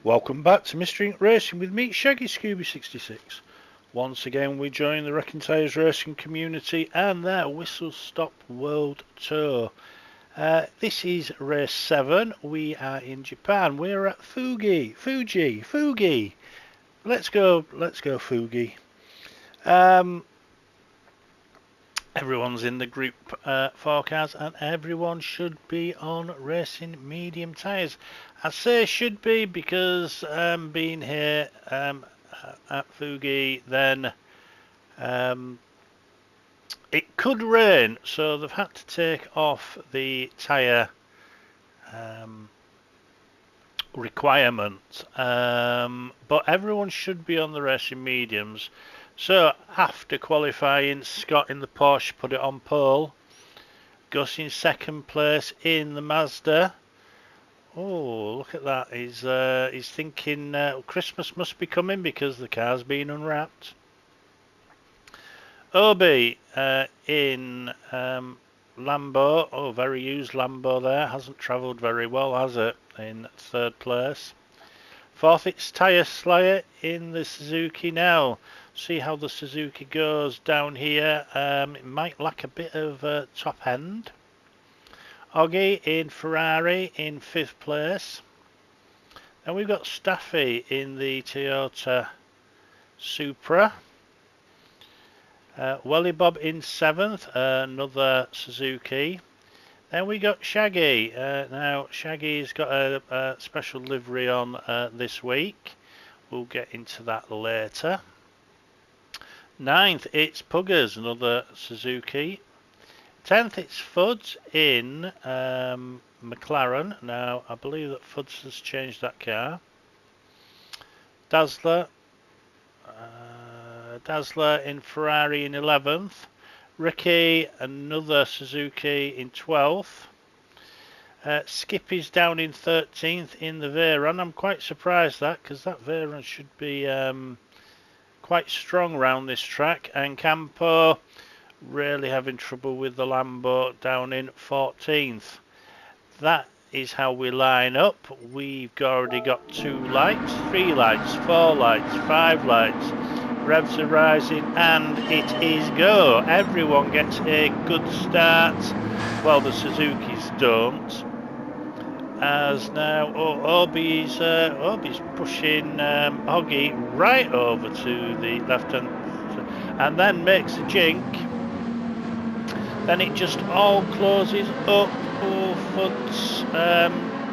Welcome back to Mystery Inc. Racing with me, Shaggy Scooby66. Once again, we join the Wrecking Tyres racing community and their Whistlestop World Tour. This is race 7. We are in Japan. We're at Fugi. Let's go Fugi. Everyone's in the group 4 cars and everyone should be on racing medium tyres. I say should be because being here at Fugi, then it could rain, so they've had to take off the tyre requirement, but everyone should be on the racing mediums. So after qualifying, Scott in the Porsche put it on pole. Gus in second place in the Mazda. Oh, look at that. He's thinking Christmas must be coming because the car's been unwrapped. Obi in Lambo. Oh, very used Lambo there. Hasn't travelled very well, has it? In third place. Fourth, it's Tyre Slayer in the Suzuki now. See how the Suzuki goes down here. It might lack a bit of top end. Oggy in Ferrari in 5th place. And we've got Staffy in the Toyota Supra. Welly Bob in 7th, another Suzuki. Then we got Shaggy. Now Shaggy's got a special livery on this week. We'll get into that later. 9th, it's Puggers, another Suzuki. 10th, it's Fuds in McLaren. Now, I believe that Fuds has changed that car. Dazzler in Ferrari in 11th. Ricky, another Suzuki in 12th. Skippy's down in 13th in the Veyron. I'm quite surprised because that Veyron should be quite strong round this track. And Campo really having trouble with the Lambo down in 14th. That is how we line up. We've already got 2 lights, 3 lights, 4 lights, 5 lights. Revs are rising and it is go. Everyone gets a good start. Well, the Suzukis don't. As now Obi's pushing Oggy right over to the left hand and then makes a jink. Then it just all closes up. Oh, Fuds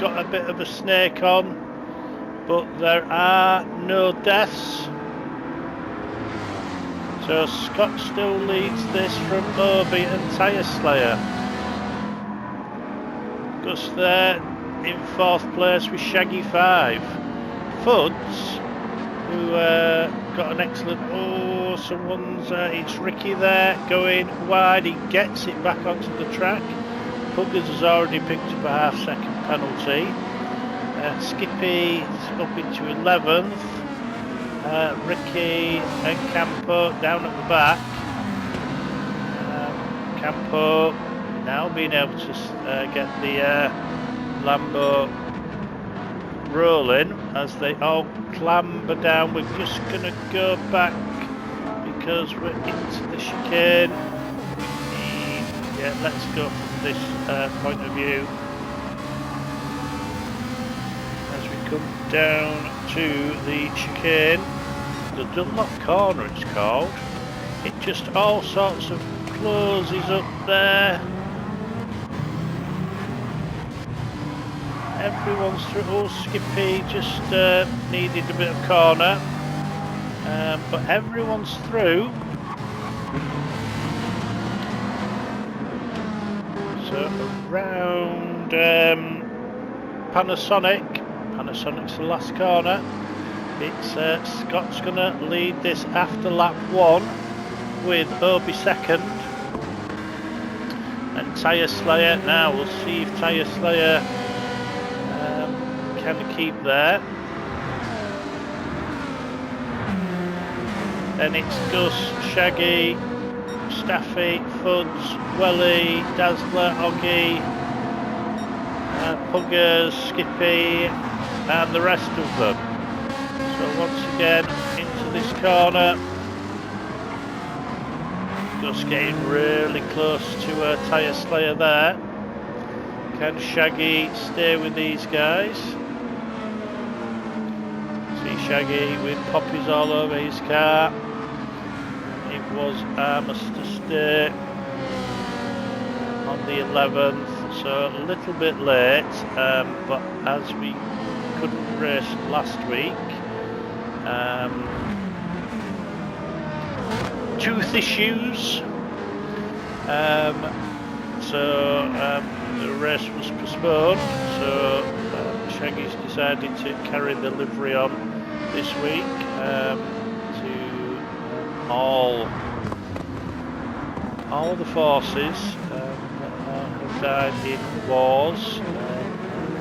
got a bit of a snake on, but there are no deaths. So Scott still leads this from Obi and Tyre Slayer. Gus there in 4th place with Shaggy 5. Fuds, who got an excellent... Oh, someone's... it's Ricky there going wide. He gets it back onto the track. Puggers has already picked up a half-second penalty. Skippy is up into 11th. Ricky and Campo down at the back. Campo now being able to get the Lambo rolling as they all clamber down. We're just going to go back because we're into the chicane. Yeah, let's go from this point of view as we come down to the chicane. The Dunlop corner it's called. It just all sorts of closes up there. Everyone's through. Oh, Skippy just needed a bit of corner, but everyone's through. So around Panasonic's the last corner. It's Scott's going to lead this after lap 1 with Obi second. And Tyre Slayer now, we'll see if Tyre Slayer can keep there. Then it's Gus, Shaggy, Staffy, Fuds, Welly, Dazzler, Oggy, Puggers, Skippy, and the rest of them. So once again into this corner. Just getting really close to a tyre slayer there. Can Shaggy stay with these guys? See Shaggy with poppies all over his car. It was Amos to stay on the 11th, so a little bit late, but as we couldn't race last week, tooth issues, so the race was postponed, so Shaggy's decided to carry the livery on this week to all the forces that have died in wars,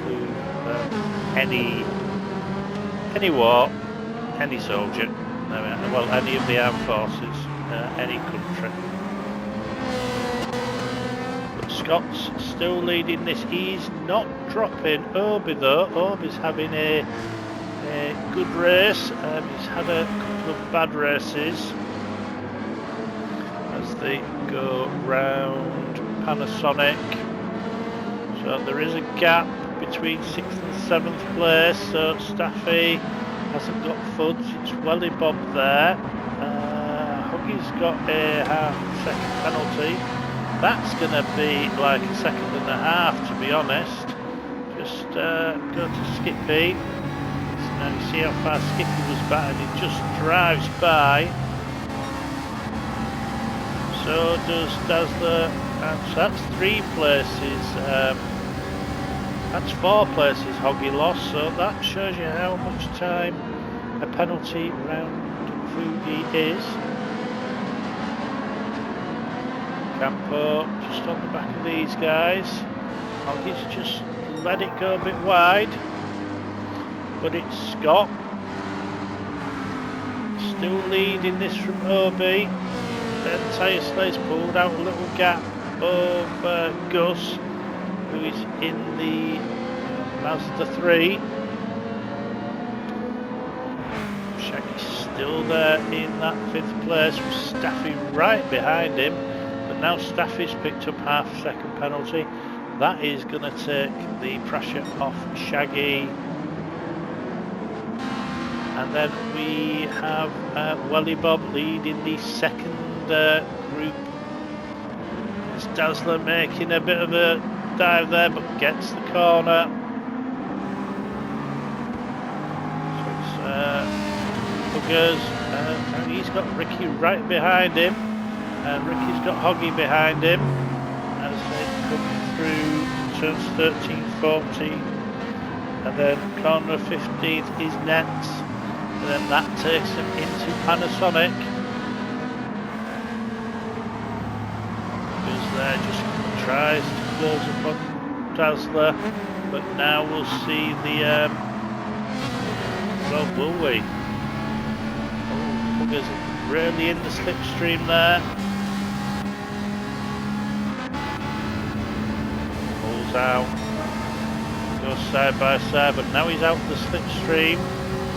include any war, any soldier, well, any of the armed forces, any country. But Scott's still leading this. He's not dropping Obi though. Obi's having a good race. He's had a couple of bad races as they go round Panasonic. So there is a gap between 6th and 7th place. So Staffy hasn't got foods. It's Welly Bob there. Huggy's got a half-second penalty. That's going to be like a second and a half, to be honest. Just go to Skippy. Now you see how far Skippy was back, and he just drives by. So does Dazzler, and so that's 3 places. That's 4 places Hoggy lost, so that shows you how much time a penalty round Fugi is. Campo just on the back of these guys. Hoggy's just let it go a bit wide, but it's Scott still leading this from OB. Then Tyre Slay's pulled out a little gap of Gus, who is in the Mazda 3. Shaggy's still there in that 5th place with Staffy right behind him, but now Staffy's picked up half-second penalty. That is going to take the pressure off Shaggy. And then we have Welly Bob leading the 2nd group. It's Dazzler making a bit of a dive there, but gets the corner. So it's Buggers, and he's got Ricky right behind him, and Ricky's got Hoggy behind him as they come through turns 13, 14, and then corner 15th is next, and then that takes them into Panasonic. Buggers there just tries to close upon Dazzler, but now we'll see the well, will we? Oh, Buggers really in the slipstream there. Pulls out, goes side by side, but now he's out the slipstream.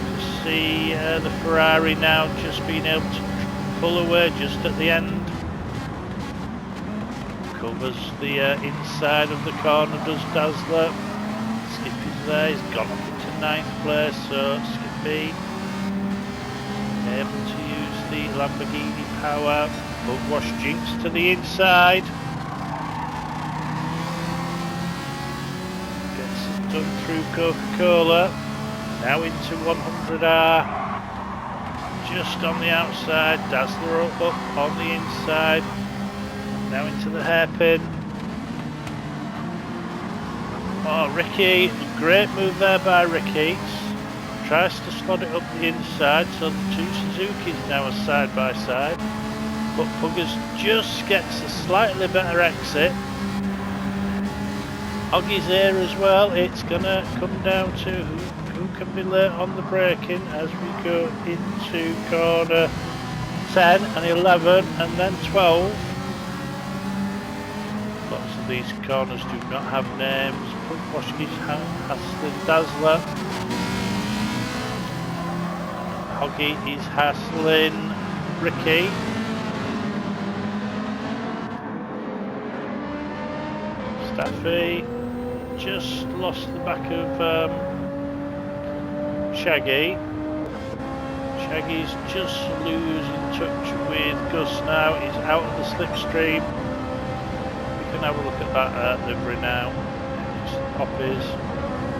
You see the Ferrari now just being able to pull away just at the end. Covers the inside of the corner, does Dazzler. Skippy's there, he's gone up into 9th place, so Skippy able to use the Lamborghini power. Bugwash Jinx to the inside. Gets it done through Coca-Cola. Now into 100R. Just on the outside, Dazzler up on the inside. Now into the hairpin. Oh, Ricky, great move there by Ricky. Tries to slot it up the inside, so the 2 Suzukis now are side by side. But Buggers just gets a slightly better exit. Hoggy's here as well. It's going to come down to who can be late on the braking as we go into corner 10 and 11 and then 12. these corners do not have names. Washki's Haslin Dazzler. Hoggy is hassling Ricky. Staffy just lost the back of Shaggy. Shaggy's just losing touch with Gus now. He's out of the slipstream. We can have a look at that livery now. It's poppies.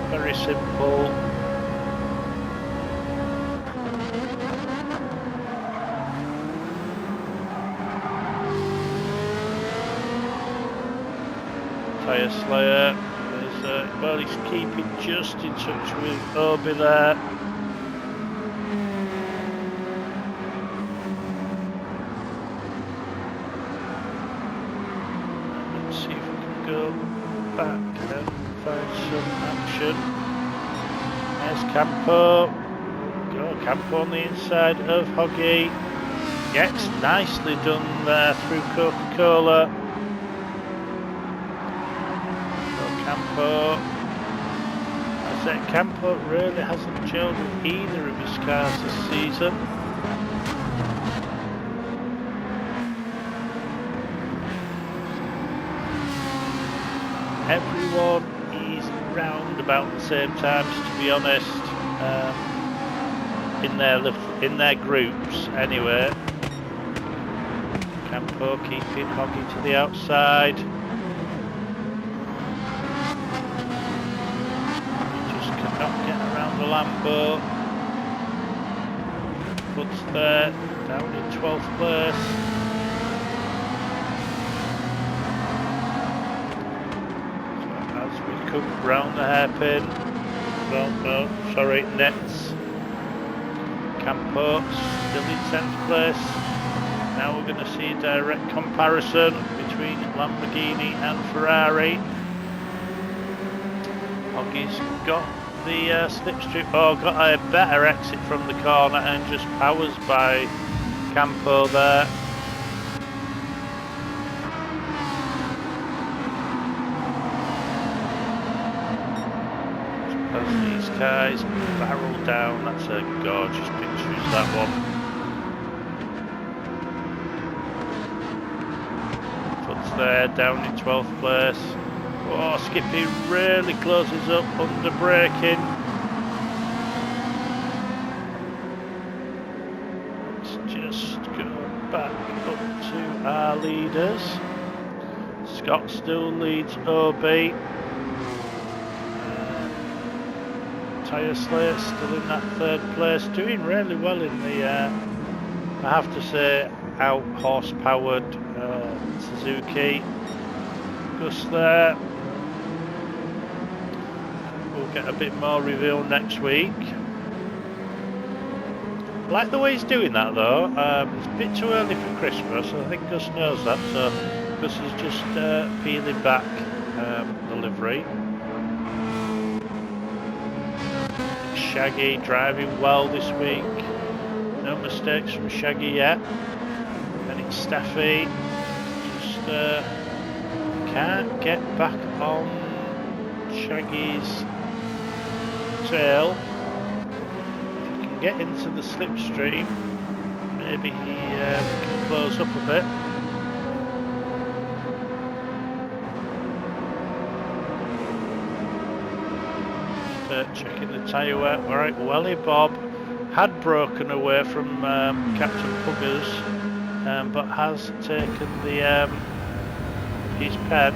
Very simple. Tyre Slayer. Well, he's keeping just in touch with Obi there. Let's see if we can go back and find some action. There's Campo. Go Campo on the inside of Hoggy. Yes, nicely done there through Coca-Cola. Campo. I said Campo really hasn't gelled with either of his cars this season. Everyone is round about the same times, to be honest, in their groups anyway. Campo keeping Hoggy to the outside. Not get around the Lambo. Puts there, down in 12th place. So as we come round the hairpin, no, sorry, nets. Campo still in 10th place. Now we're going to see a direct comparison between Lamborghini and Ferrari. Hoggy's got the slipstream, got a better exit from the corner and just powers by Campo there. As these guys barrel down, that's a gorgeous picture, is that one. Puts there, down in 12th place. Oh, Skippy really closes up under braking. Let's just go back up to our leaders. Scott still leads OB. Tyre Slayer still in that 3rd place, doing really well in the, I have to say, out horse-powered Suzuki. Gus there. We'll get a bit more reveal next week. I like the way he's doing that though. It's a bit too early for Christmas. I think Gus knows that, so Gus is just peeling back the livery. Shaggy driving well this week. No mistakes from Shaggy yet. And it's Staffy. Just can't get back on Shaggy's tail. If he can get into the slipstream, maybe he can close up a bit. Checking the tyre wear. Right, Welly Bob had broken away from Captain Puggers, but has taken the his pen.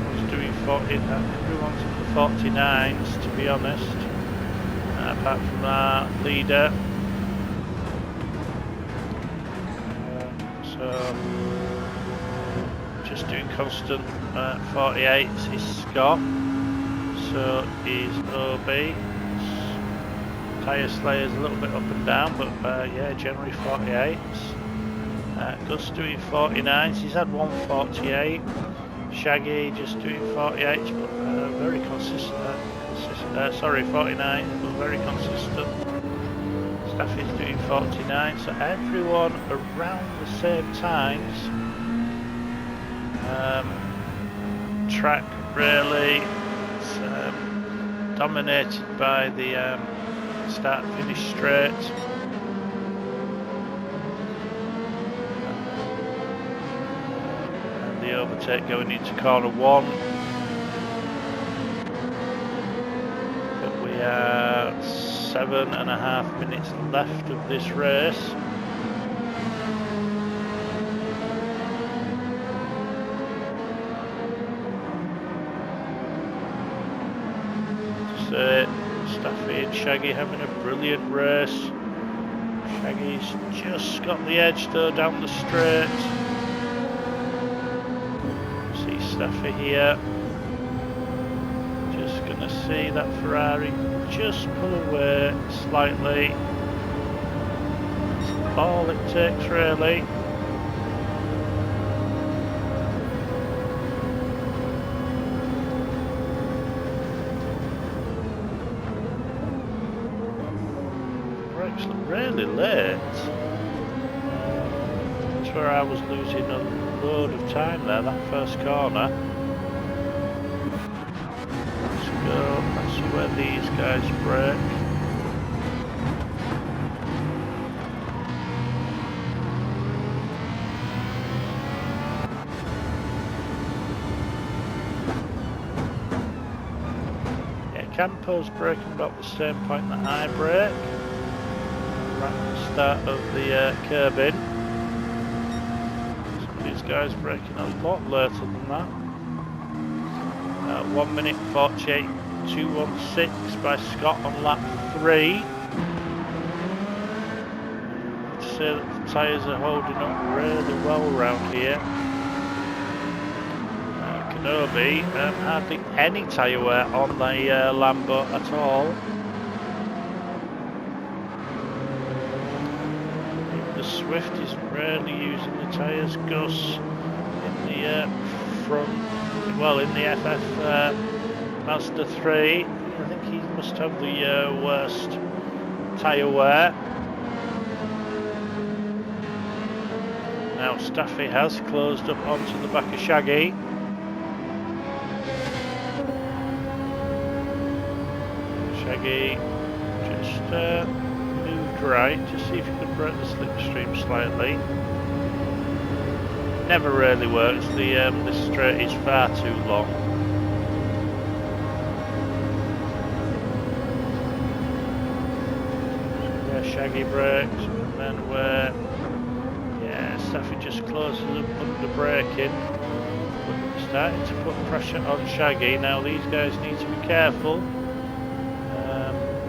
Was doing 40. Everyone's in the 49s, to be honest, apart from our leader. So. Just doing constant 48s is Scott, so is OB. Tyre Slayer's a little bit up and down, but yeah, generally 48s. Gus doing 49s, he's had 148. Shaggy just doing 48s, but very consistent. Sorry, 49s, but very consistent. Staffy's doing 49, so everyone around the same times. Track really dominated by the start finish straight. And the overtake going into corner 1. But we are 7.5 minutes left of this race. Staffy and Shaggy having a brilliant race. Shaggy's just got the edge though down the straight. See Staffy here. Just gonna see that Ferrari just pull away slightly. That's all it takes really. Really late. That's where I was losing a load of time there, that first corner. Let's go, let's see where these guys break. Yeah, Campo's braking about the same point that I brake. Right at the start of the curb-in. Some of these guys braking a lot later than that. 1 minute 48.216 by Scott on lap 3. I'd say that the tyres are holding up really well around here. Kenobi, hardly any tyre wear on the Lambo at all. Swift is rarely using the tyres. Gus in the front, well in the FF Mazda 3, I think he must have the worst tyre wear. Now Staffy has closed up onto the back of Shaggy. Shaggy just right, just see if you can break the slipstream slightly. Never really works, the straight is far too long. Where Shaggy brakes, and then where, yeah, Staffy just closes up under braking. But starting to put pressure on Shaggy. Now these guys need to be careful.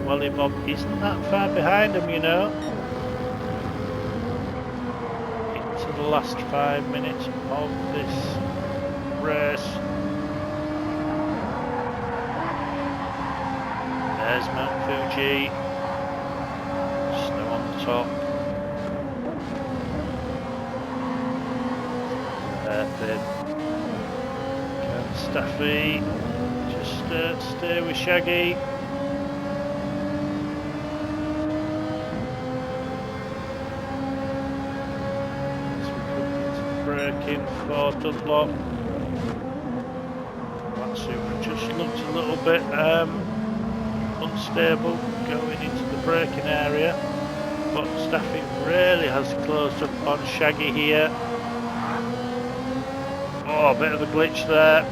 Wally Bob isn't that far behind him, you know. Into the last 5 minutes of this race. There's Mount Fuji. Snow on the top. Perfect. Can Staffy just stay with Shaggy. Braking for Dunlop. That super just looked a little bit unstable going into the braking area, but Staffy really has closed up on Shaggy here. Oh, a bit of a glitch there.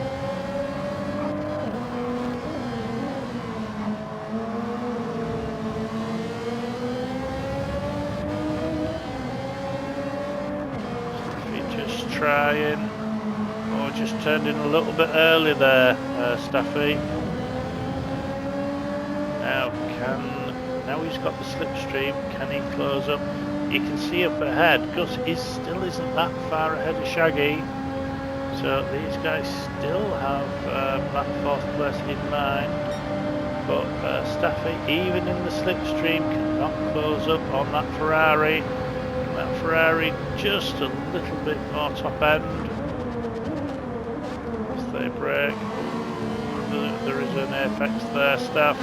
Trying, or just turned in a little bit early there, Staffy. Now he's got the slipstream. Can he close up? You can see up ahead, Gus still isn't that far ahead of Shaggy. So these guys still have that 4th place in mind. But Staffy, even in the slipstream, cannot close up on that Ferrari. That Ferrari just a little bit more top end as they brake. There is an apex there, Staff.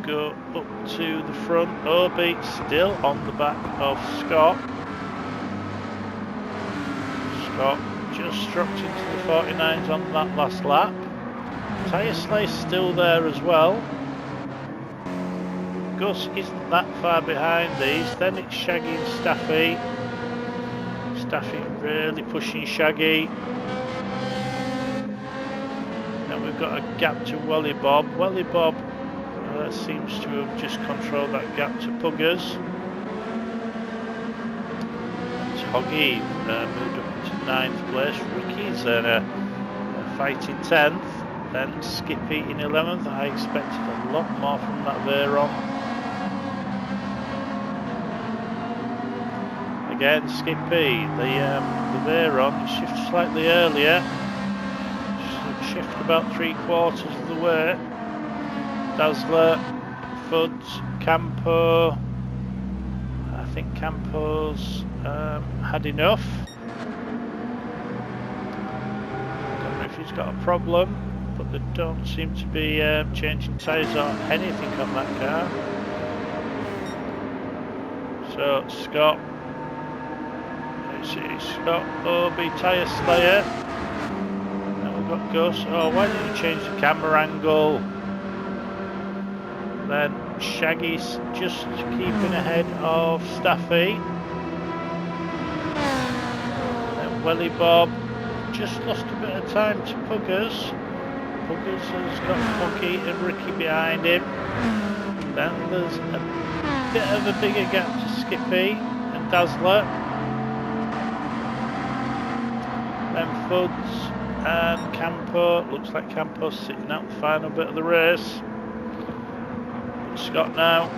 go up to the front. Obi still on the back of Scott. Scott just struck into the 49s on that last lap. Tyre Slay's still there as well. Gus isn't that far behind these. Then it's Shaggy and Staffy. Staffy really pushing Shaggy. Then we've got a gap to Welly Bob. Welly Bob seems to have just controlled that gap to Puggers. It's Hoggy moved up into 9th place. Ricky's fighting 10th. Then Skippy in 11th. I expected a lot more from that Veyron. Again, Skippy, the Veyron shifts slightly earlier. Shift about 3/4 of the way. Dazzler, Fuds, Campo. I think Campo's had enough. I don't know if he's got a problem, but they don't seem to be changing tyres or anything on that car. So Scott. Scott, Obi, Tyre Slayer. Now we've got Gus. Oh, why didn't you change the camera angle? Then Shaggy's just keeping ahead of Staffy. Then Welly Bob just lost a bit of time to Puggers. Puggers has got Funky and Ricky behind him. Then there's a bit of a bigger gap to Skippy and Dazzler. Then Fuds and Campo. Looks like Campo's sitting out the final bit of the race. But Scott now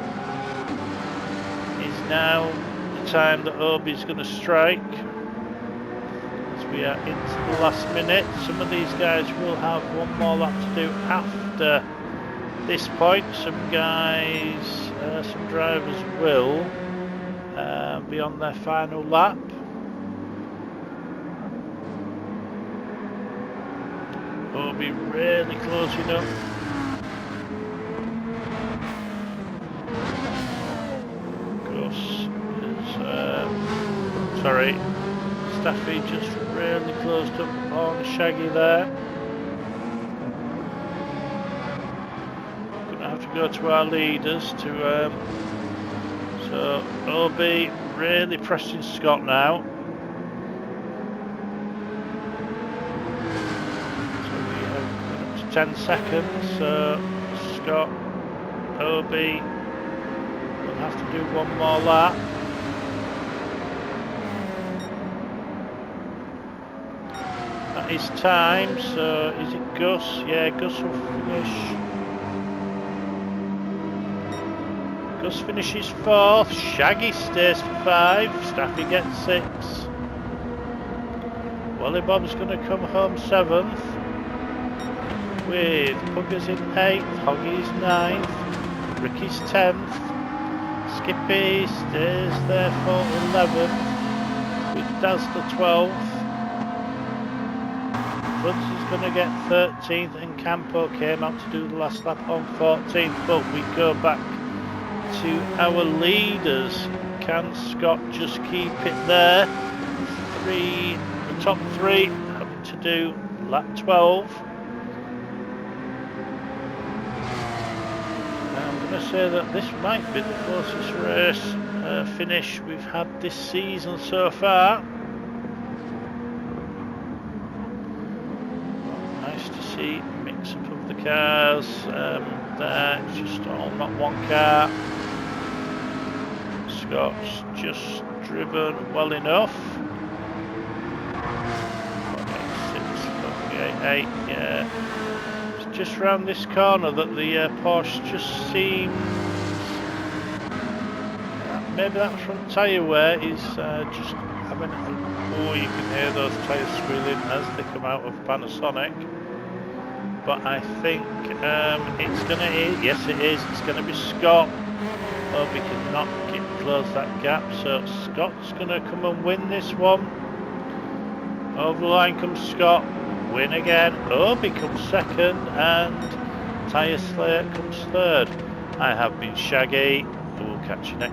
is now the time that Obi's going to strike. As we are into the last minute. Some of these guys will have one more lap to do after this point. Some guys, some drivers will be on their final lap. Obi really closing up. Gus is, sorry, Staffy just really closed up on Shaggy there. Gonna have to go to our leaders to, so Obi really pressing Scott now. 10 seconds, so Scott, Obi will have to do one more lap. That is time, so is it Gus? Yeah, Gus will finish. Gus finishes 4th, Shaggy stays for 5, Staffy gets 6. Welly Bob's going to come home 7th. With Puggers in 8th, Hoggy's 9th, Ricky's 10th, Skippy stays there for 11th, with Dazzler 12th, Fuds is going to get 13th, and Campo came out to do the last lap on 14th, but we go back to our leaders. Can Scott just keep it there? The top 3 having to do lap 12. I'm going to say that this might be the closest race finish we've had this season so far. Nice to see a mix up of the cars there. It's just all not one car. Scott's just driven well enough. 48, yeah. Just round this corner that the Porsche just seems, maybe that front tyre wear is just having, oh, you can hear those tyres squealing as they come out of Panasonic, but I think it's going to, yes it is, it's going to be Scott. Oh, we cannot close that gap, so Scott's going to come and win this one. Over the line comes Scott. Win again. Obi comes 2nd and Tyre Slayer comes 3rd. I have been Shaggy. We'll catch you next